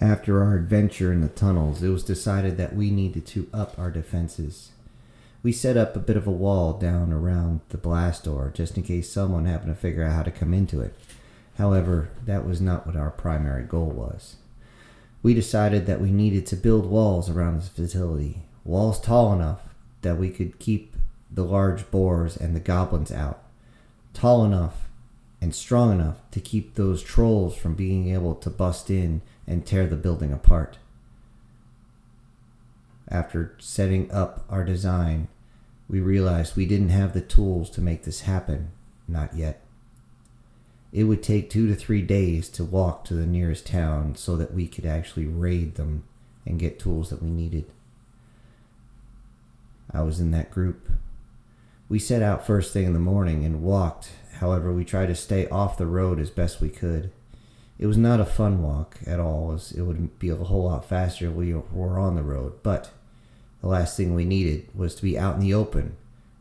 After our adventure in the tunnels, it was decided that we needed to up our defenses. We set up a bit of a wall down around the blast door just in case someone happened to figure out how to come into it. However, that was not what our primary goal was. We decided that we needed to build walls around this facility, walls tall enough that we could keep the large boars and the goblins out, tall enough and strong enough to keep those trolls from being able to bust in and tear the building apart. After setting up our design, we realized we didn't have the tools to make this happen, not yet. It would take 2 to 3 days to walk to the nearest town so that we could actually raid them and get tools that we needed. I was in that group. We set out first thing in the morning and walked. However, we tried to stay off the road as best we could. It was not a fun walk at all, as it would be a whole lot faster if we were on the road, but the last thing we needed was to be out in the open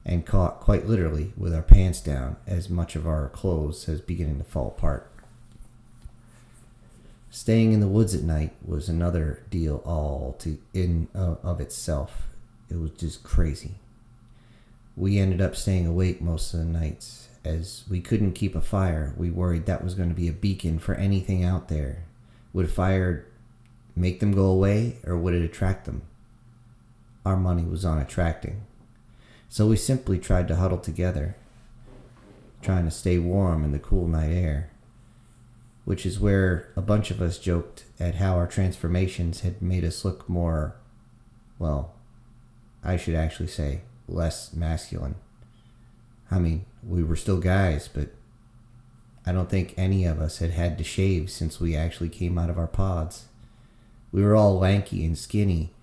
and caught quite literally with our pants down, as much of our clothes was beginning to fall apart. Staying in the woods at night was another deal all in of itself. It was just crazy. We ended up staying awake most of the nights. As we couldn't keep a fire, we worried that was going to be a beacon for anything out there. Would fire make them go away, or would it attract them? Our money was on attracting. So we simply tried to huddle together, trying to stay warm in the cool night air, which is where a bunch of us joked at how our transformations had made us look more, well, I should actually say, less masculine. I mean, we were still guys, but I don't think any of us had had to shave since we actually came out of our pods. We were all lanky and skinny,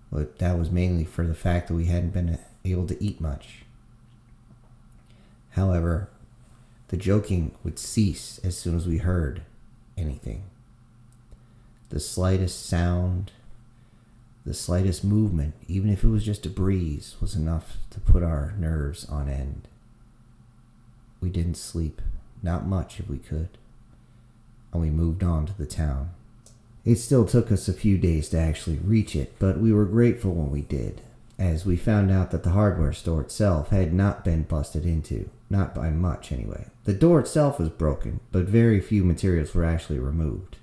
but that was mainly for the fact that we hadn't been able to eat much. However, the joking would cease as soon as we heard anything. The slightest sound, the slightest movement, even if it was just a breeze, was enough to put our nerves on end. We didn't sleep, not much if we could, and we moved on to the town. It still took us a few days to actually reach it, but we were grateful when we did, as we found out that the hardware store itself had not been busted into, not by much anyway. The door itself was broken, but very few materials were actually removed.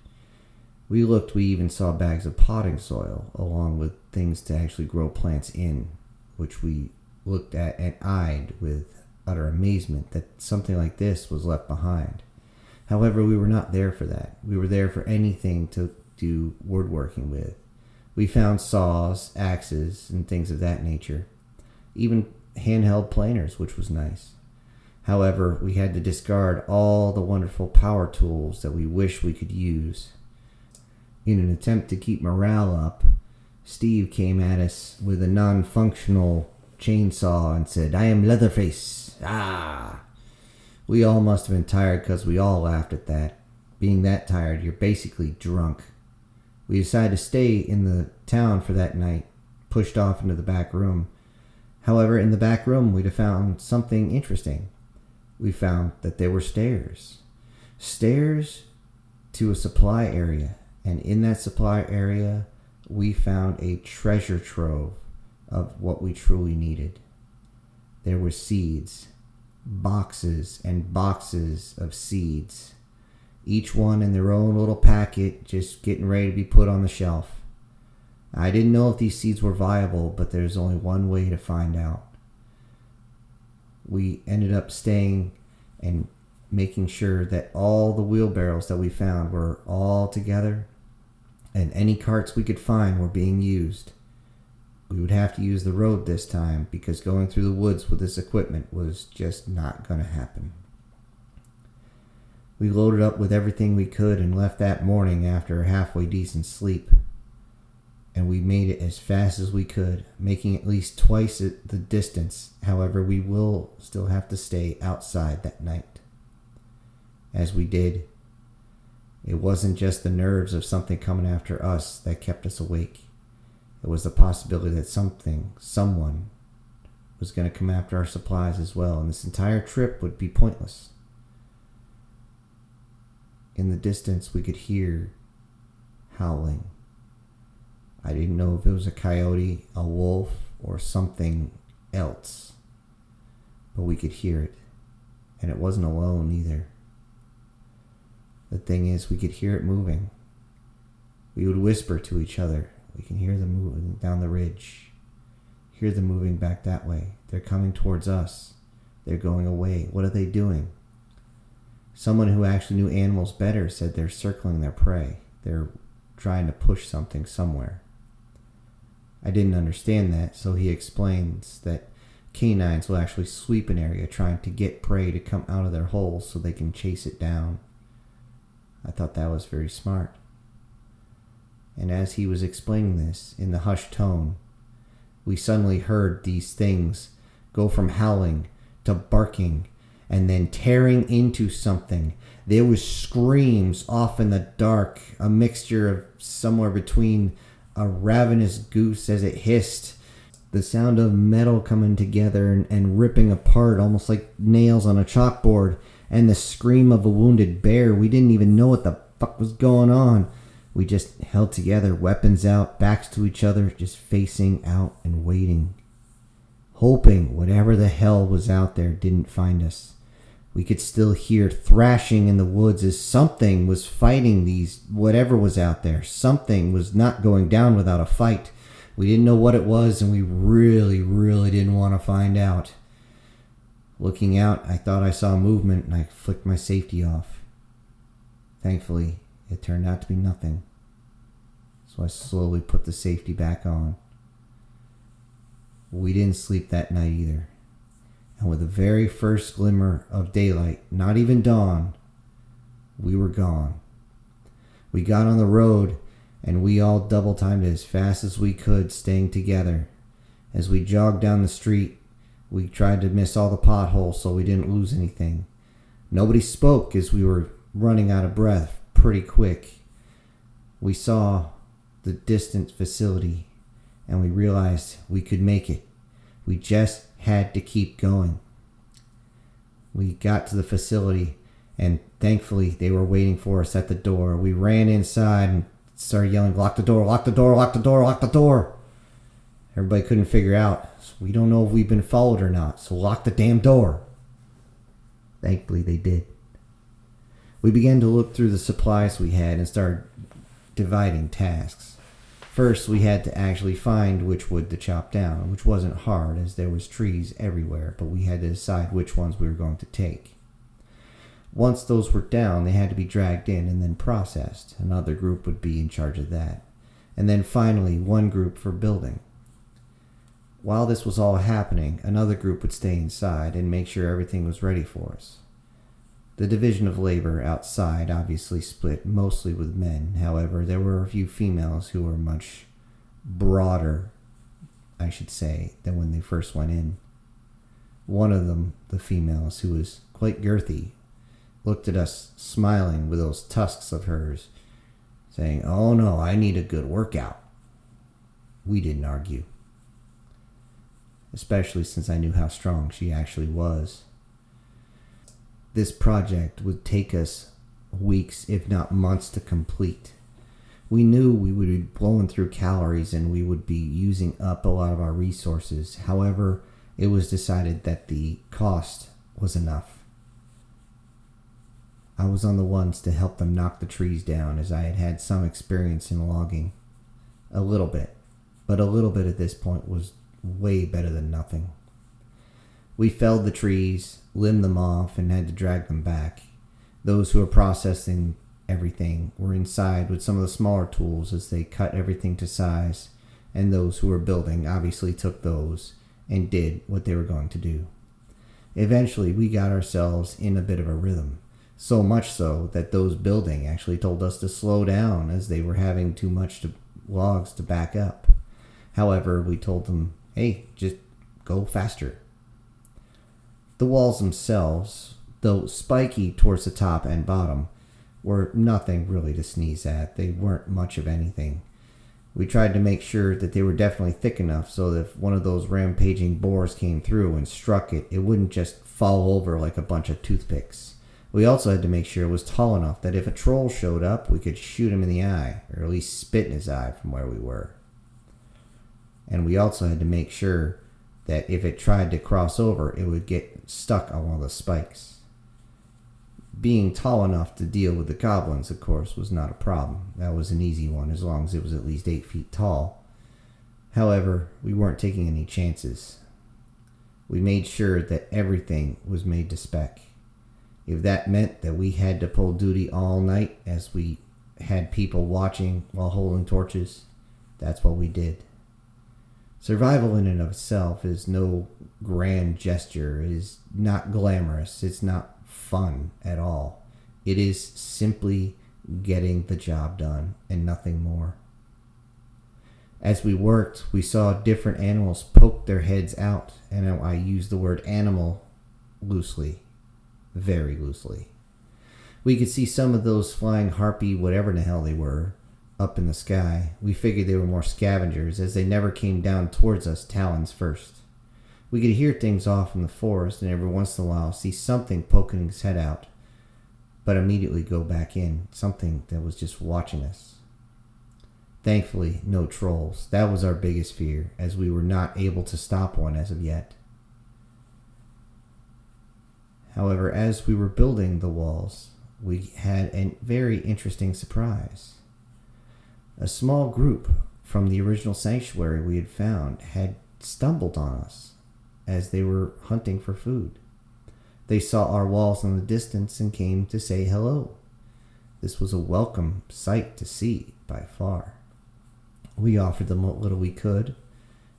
We even saw bags of potting soil, along with things to actually grow plants in, which we looked at and eyed with utter amazement that something like this was left behind. However, we were not there for that. We were there for anything to do woodworking with. We found saws, axes, and things of that nature. Even handheld planers, which was nice. However, we had to discard all the wonderful power tools that we wish we could use. In an attempt to keep morale up, Steve came at us with a non-functional chainsaw and said, "I am Leatherface." Ah! We all must have been tired because we all laughed at that. Being that tired, you're basically drunk. We decided to stay in the town for that night, pushed off into the back room. However, in the back room, we'd have found something interesting. We found that there were stairs. Stairs to a supply area. And in that supply area, we found a treasure trove of what we truly needed. There were seeds, boxes and boxes of seeds, each one in their own little packet, just getting ready to be put on the shelf. I didn't know if these seeds were viable, but there's only one way to find out. We ended up staying and making sure that all the wheelbarrows that we found were all together, and any carts we could find were being used. We would have to use the road this time because going through the woods with this equipment was just not going to happen. We loaded up with everything we could and left that morning after a halfway decent sleep. And we made it as fast as we could, making at least twice the distance. However, we will still have to stay outside that night. As we did, it wasn't just the nerves of something coming after us that kept us awake. It was the possibility that someone was going to come after our supplies as well, and this entire trip would be pointless. In the distance, we could hear howling. I didn't know if it was a coyote, a wolf, or something else. But we could hear it. And it wasn't alone either. The thing is, we could hear it moving. We would whisper to each other. We can hear them moving down the ridge. Hear them moving back that way. They're coming towards us. They're going away. What are they doing? Someone who actually knew animals better said they're circling their prey. They're trying to push something somewhere. I didn't understand that, so he explains that canines will actually sweep an area trying to get prey to come out of their holes so they can chase it down. I thought that was very smart. And as he was explaining this in the hushed tone, we suddenly heard these things go from howling to barking and then tearing into something. There was screams off in the dark, a mixture of somewhere between a ravenous goose as it hissed, the sound of metal coming together and ripping apart almost like nails on a chalkboard, and the scream of a wounded bear. We didn't even know what the fuck was going on. We just held together, weapons out, backs to each other, just facing out and waiting, hoping whatever the hell was out there didn't find us. We could still hear thrashing in the woods as something was fighting these, whatever was out there. Something was not going down without a fight. We didn't know what it was, and we really, really didn't want to find out. Looking out, I thought I saw movement, and I flicked my safety off. Thankfully, it turned out to be nothing. So I slowly put the safety back on. We didn't sleep that night either. And with the very first glimmer of daylight, not even dawn, we were gone. We got on the road, and we all double-timed as fast as we could, staying together. As we jogged down the street, we tried to miss all the potholes so we didn't lose anything. Nobody spoke as we were running out of breath pretty quick. We saw the distant facility, and we realized we could make it. We just had to keep going. We got to the facility, and thankfully they were waiting for us at the door. We ran inside and started yelling, "Lock the door, lock the door, lock the door, lock the door." Everybody couldn't figure out. So we don't know if we've been followed or not, so lock the damn door. Thankfully they did. We began to look through the supplies we had and started dividing tasks. First, we had to actually find which wood to chop down, which wasn't hard as there was trees everywhere, but we had to decide which ones we were going to take. Once those were down, they had to be dragged in and then processed. Another group would be in charge of that. And then finally, one group for building. While this was all happening, another group would stay inside and make sure everything was ready for us. The division of labor outside obviously split mostly with men. However, there were a few females who were much broader, I should say, than when they first went in. One of them, the females, who was quite girthy, looked at us smiling with those tusks of hers, saying, "Oh no, I need a good workout." We didn't argue, especially since I knew how strong she actually was. This project would take us weeks, if not months, to complete. We knew we would be blowing through calories and we would be using up a lot of our resources. However, it was decided that the cost was enough. I was on the ones to help them knock the trees down, as I had had some experience in logging. A little bit. But a little bit at this point was way better than nothing. We felled the trees, limbed them off, and had to drag them back. Those who were processing everything were inside with some of the smaller tools as they cut everything to size, and those who were building obviously took those and did what they were going to do. Eventually, we got ourselves in a bit of a rhythm, so much so that those building actually told us to slow down as they were having too much logs to back up. However, we told them, "Hey, just go faster." The walls themselves, though spiky towards the top and bottom, were nothing really to sneeze at. They weren't much of anything. We tried to make sure that they were definitely thick enough so that if one of those rampaging boars came through and struck it, it wouldn't just fall over like a bunch of toothpicks. We also had to make sure it was tall enough that if a troll showed up, we could shoot him in the eye, or at least spit in his eye from where we were. And we also had to make sure that if it tried to cross over, it would get stuck on one of the spikes. Being tall enough to deal with the goblins, of course, was not a problem. That was an easy one, as long as it was at least 8 feet tall. However, we weren't taking any chances. We made sure that everything was made to spec. If that meant that we had to pull duty all night as we had people watching while holding torches, that's what we did. Survival in and of itself is no grand gesture. It is not glamorous. It's not fun at all. It is simply getting the job done and nothing more. As we worked, we saw different animals poke their heads out, and I use the word animal loosely, very loosely. We could see some of those flying harpy, whatever the hell they were, up in the sky. We figured they were more scavengers, as they never came down towards us talons first. We could hear things off in the forest, and every once in a while see something poking its head out, but immediately go back in, something that was just watching us. Thankfully, no trolls. That was our biggest fear, as we were not able to stop one as of yet. However, as we were building the walls, we had a very interesting surprise. A small group from the original sanctuary we had found had stumbled on us as they were hunting for food. They saw our walls in the distance and came to say hello. This was a welcome sight to see by far. We offered them what little we could,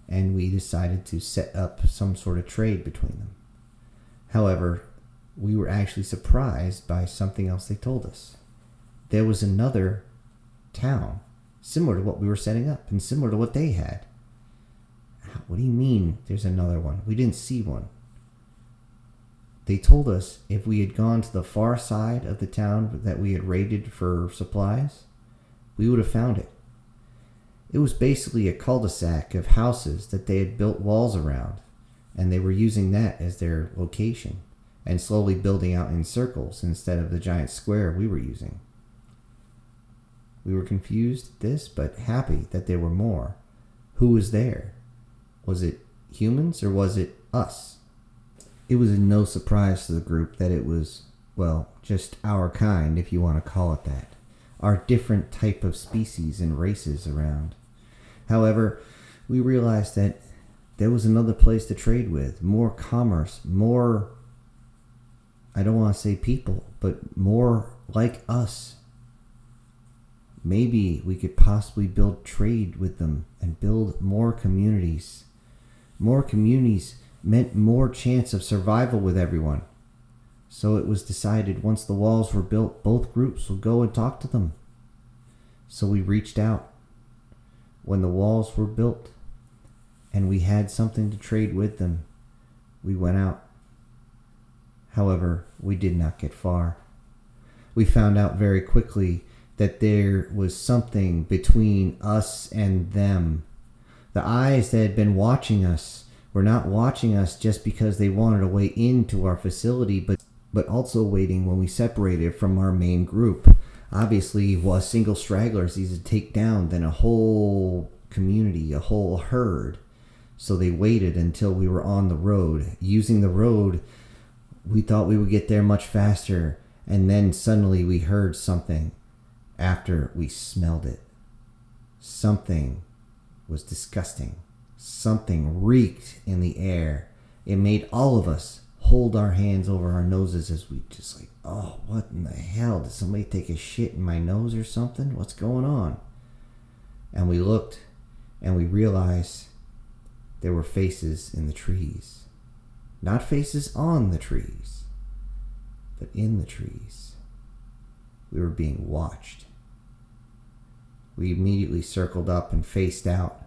and we decided to set up some sort of trade between them. However, we were actually surprised by something else they told us. There was another town similar to what we were setting up and similar to what they had. What do you mean there's another one? We didn't see one. They told us if we had gone to the far side of the town that we had raided for supplies, we would have found it. It was basically a cul-de-sac of houses that they had built walls around, and they were using that as their location and slowly building out in circles instead of the giant square we were using. We were confused at this, but happy that there were more. Who was there? Was it humans or was it us? It was no surprise to the group that it was, well, just our kind, if you want to call it that. Our different type of species and races around. However, we realized that there was another place to trade with, more commerce, more, I don't want to say people, but more like us. Maybe we could possibly build trade with them and build more communities. More communities meant more chance of survival with everyone. So it was decided once the walls were built, both groups would go and talk to them. So we reached out when the walls were built and we had something to trade with them. We went out. However, we did not get far. We found out very quickly that there was something between us and them. The eyes that had been watching us were not watching us just because they wanted a way into our facility, but also waiting when we separated from our main group. Obviously, a single straggler is easier to take down than a whole community, a whole herd. So they waited until we were on the road. Using the road, we thought we would get there much faster, and then suddenly we heard something after we smelled it. Something was disgusting. Something reeked in the air. It made all of us hold our hands over our noses as we just like, oh, what in the hell? Did somebody take a shit in my nose or something? What's going on? And we looked and we realized there were faces in the trees. Not faces on the trees, but in the trees. We were being watched. We immediately circled up and faced out.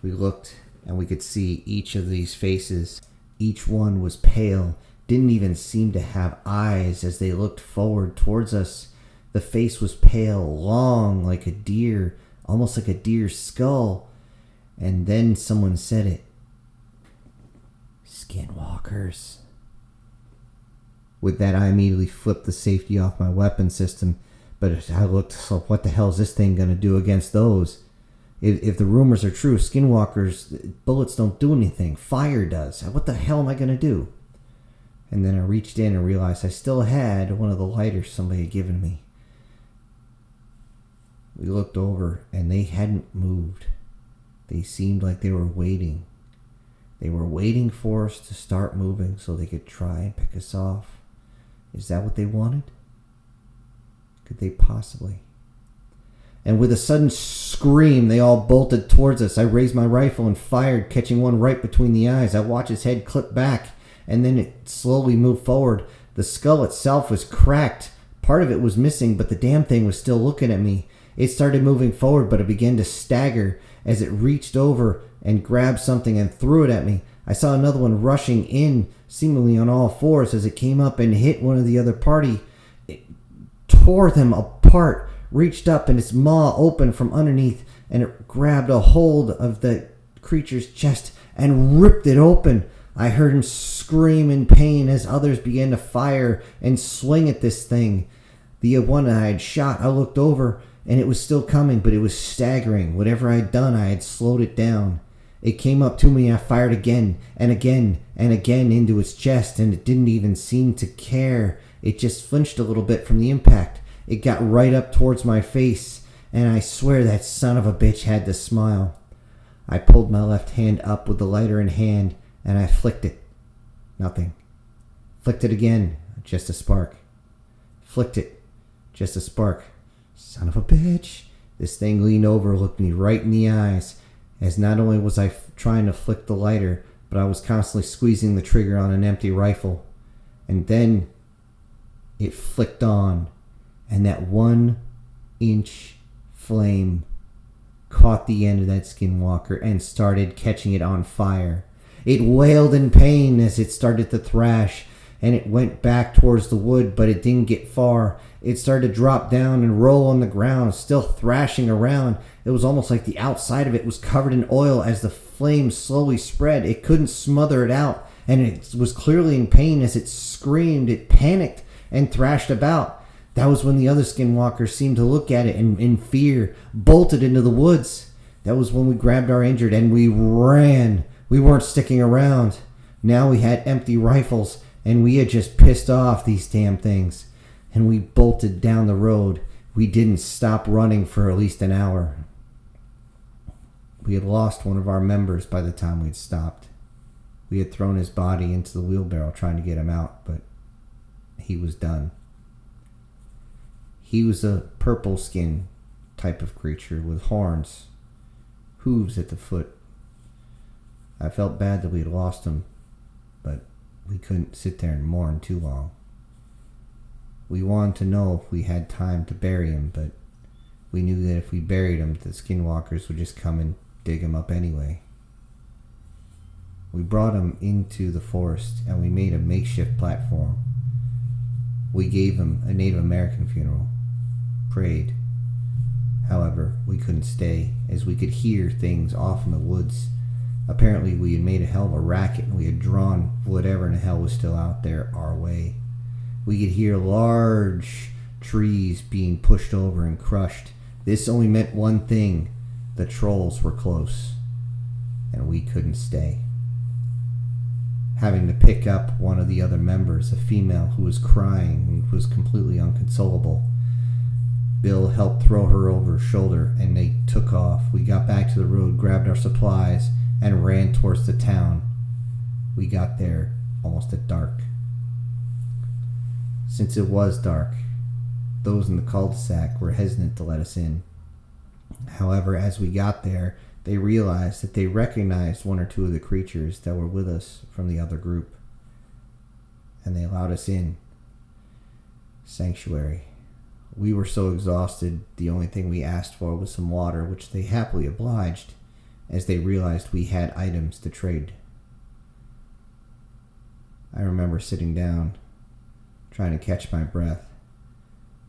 We looked and we could see each of these faces. Each one was pale, didn't even seem to have eyes as they looked forward towards us. The face was pale, long like a deer, almost like a deer's skull. And then someone said it. Skinwalkers. With that, I immediately flipped the safety off my weapon system, but I looked, so what the hell is this thing going to do against those? If the rumors are true, skinwalkers, bullets don't do anything. Fire does. What the hell am I going to do? And then I reached in and realized I still had one of the lighters somebody had given me. We looked over, and they hadn't moved. They seemed like they were waiting. They were waiting for us to start moving so they could try and pick us off. Is that what they wanted? Could they possibly? And with a sudden scream, they all bolted towards us. I raised my rifle and fired, catching one right between the eyes. I watched his head clip back, and then it slowly moved forward. The skull itself was cracked. Part of it was missing, but the damn thing was still looking at me. It started moving forward, but it began to stagger as it reached over and grabbed something and threw it at me. I saw another one rushing in, seemingly on all fours, as it came up and hit one of the other party. It tore them apart, reached up, and its maw opened from underneath, and it grabbed a hold of the creature's chest and ripped it open. I heard him scream in pain as others began to fire and swing at this thing. The one I had shot, I looked over, and it was still coming, but it was staggering. Whatever I had done, I had slowed it down. It came up to me, and I fired again and again and again into its chest, and it didn't even seem to care. It just flinched a little bit from the impact. It got right up towards my face, and I swear that son of a bitch had to smile. I pulled my left hand up with the lighter in hand, and I flicked it. Nothing. Flicked it again. Just a spark. Flicked it. Just a spark. Son of a bitch. This thing leaned over, looked me right in the eyes, as not only was I trying to flick the lighter, but I was constantly squeezing the trigger on an empty rifle. And then it flicked on, and that 1-inch flame caught the end of that skinwalker and started catching it on fire. It wailed in pain as it started to thrash, and it went back towards the wood, but it didn't get far. It started to drop down and roll on the ground, still thrashing around. It was almost like the outside of it was covered in oil as the flames slowly spread. It couldn't smother it out, and it was clearly in pain as it screamed. It panicked and thrashed about. That was when the other skinwalkers seemed to look at it and in fear bolted into the woods. That was when we grabbed our injured and we ran. We weren't sticking around. Now we had empty rifles, and we had just pissed off these damn things. And we bolted down the road. We didn't stop running for at least an hour. We had lost one of our members by the time we'd stopped. We had thrown his body into the wheelbarrow trying to get him out, but he was done. He was a purple skin type of creature with horns, hooves at the foot. I felt bad that we had lost him, but we couldn't sit there and mourn too long. We wanted to know if we had time to bury him, but we knew that if we buried him, the skinwalkers would just come and dig him up anyway. We brought him into the forest, and we made a makeshift platform. We gave him a Native American funeral, prayed. However, we couldn't stay, as we could hear things off in the woods. Apparently, we had made a hell of a racket, and we had drawn whatever in the hell was still out there our way. We could hear large trees being pushed over and crushed. This only meant one thing. The trolls were close, and we couldn't stay. Having to pick up one of the other members, a female who was crying and was completely inconsolable, Bill helped throw her over his shoulder, and they took off. We got back to the road, grabbed our supplies, and ran towards the town. We got there almost at dark. Since it was dark, those in the cul-de-sac were hesitant to let us in. However, as we got there, they realized that they recognized one or two of the creatures that were with us from the other group, and they allowed us in. Sanctuary. We were so exhausted, the only thing we asked for was some water, which they happily obliged, as they realized we had items to trade. I remember sitting down, trying to catch my breath,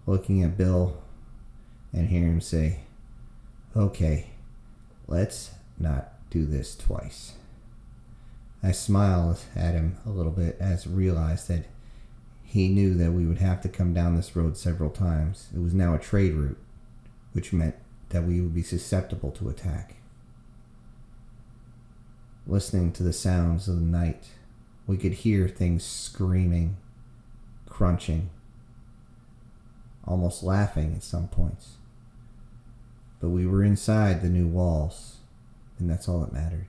looking at Bill and hearing him say, "Okay, let's not do this twice." I smiled at him a little bit as I realized that He knew that we would have to come down this road several times. It was now a trade route, which meant that we would be susceptible to attack. Listening to the sounds of the night, we could hear things screaming, crunching, almost laughing at some points. But we were inside the new walls, and that's all that mattered.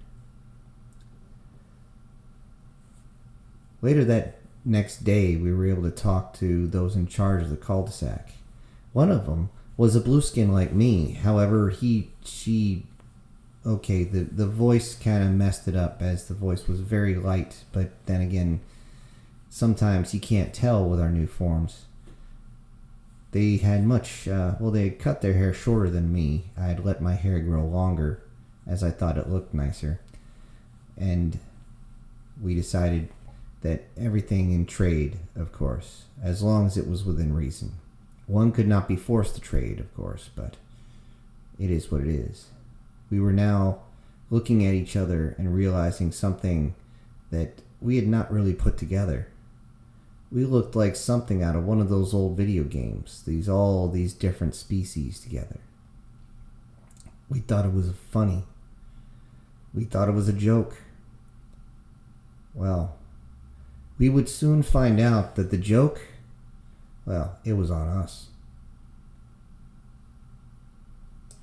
Later that next day, we were able to talk to those in charge of the cul-de-sac. One of them was a blue skin like me. However, the voice kind of messed it up, as the voice was very light, but then again, sometimes you can't tell with our new forms. They had they had cut their hair shorter than me. I had let my hair grow longer, as I thought it looked nicer. And we decided that everything in trade, of course, as long as it was within reason. One could not be forced to trade, of course, but it is what it is. We were now looking at each other and realizing something that we had not really put together. We looked like something out of one of those old video games. All these different species together. We thought it was funny. We thought it was a joke. Well, we would soon find out that the joke, it was on us.